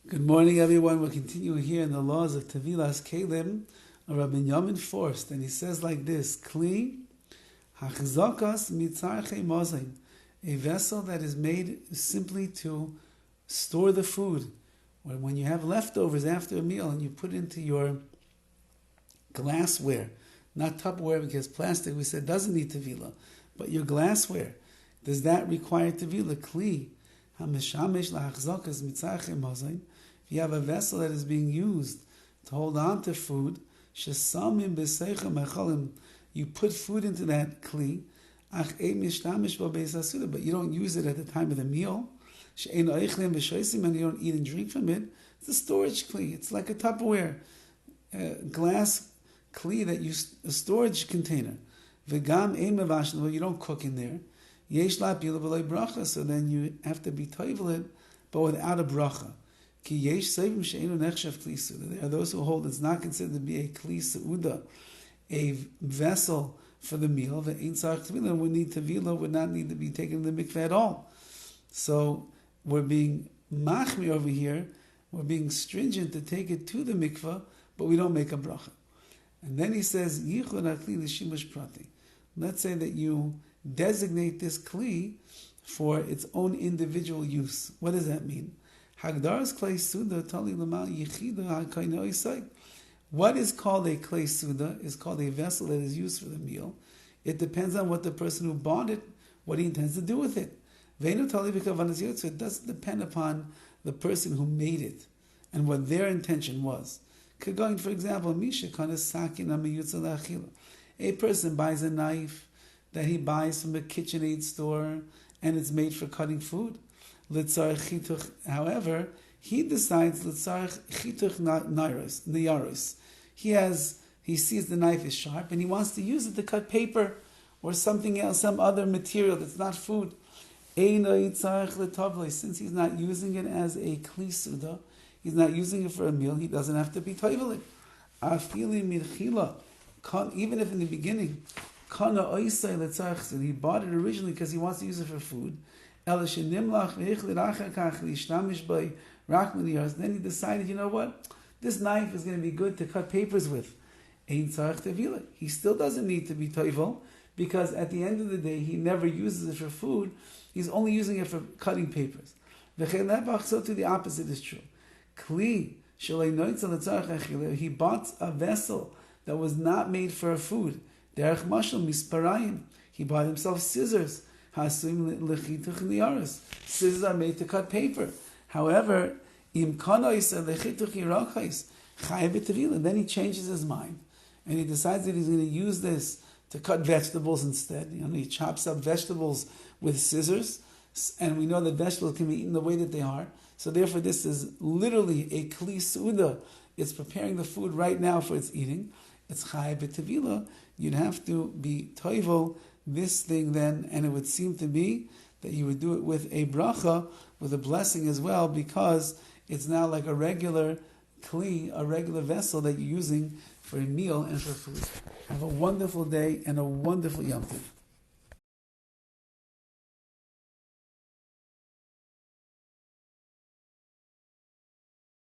Good morning, everyone. We're continuing here in the laws of Tevilas Kelim. Rabbi Yamin Forst, and he says like this: Kli hachzakas mitzarchei mozain, a vessel that is made simply to store the food. When you have leftovers after a meal and you put it into your glassware, not Tupperware, because plastic we said doesn't need tevila, but your glassware, does that require tevila? Kli hameshamesh lahachzakas mitzarchei mozain. If you have a vessel that is being used to hold on to food, you put food into that kli, but you don't use it at the time of the meal, and you don't eat and drink from it. It's a storage kli. It's like a Tupperware glass kli that a storage container. You don't cook in there. So then you have to be toivel it, but without a bracha. There are those who hold it's not considered to be a kli seuda, a vessel for the meal. The ein tzarich tevila would need tevila, would not need to be taken to the mikveh at all. So we're being machmir over here. We're being stringent to take it to the mikveh, but we don't make a bracha. And then he says yichud hakli l'shimush prati. Let's say that you designate this kli for its own individual use. What does that mean? Hagdar's klei suda tali l'mal yichida ha'kaino isai. What is called a klei suda is called a vessel that is used for the meal. It depends on what the person who bought it, what he intends to do with it. Veinu tali b'kavanas yotzu. It doesn't depend upon the person who made it and what their intention was. Going, for example, misha kana sakin amiyutza la'achila. A person buys a knife that he buys from a KitchenAid store and it's made for cutting food. However, he decides niyaros. He sees the knife is sharp and he wants to use it to cut paper or something else, some other material that's not food. Since he's not using it as a kli suda, he's not using it for a meal, he doesn't have to be toiveling. Even if in the beginning, he bought it originally because he wants to use it for food. Then he decided, you know what? This knife is going to be good to cut papers with. He still doesn't need to be toivel, because at the end of the day, he never uses it for food. He's only using it for cutting papers. So too the opposite is true. He bought a vessel that was not made for food. He bought himself scissors. Scissors are made to cut paper. However, then he changes his mind and he decides that he's going to use this to cut vegetables instead. He chops up vegetables with scissors, and we know that vegetables can be eaten the way that they are. So therefore, this is literally a kli suda. It's preparing the food right now for its eating. It's chai b'tevila. You'd have to be toivel this thing then, and it would seem to be that you would do it with a bracha, with a blessing as well, because it's now like a regular kli, a regular vessel that you're using for a meal and for food. Have a wonderful day and a wonderful Yom Tov.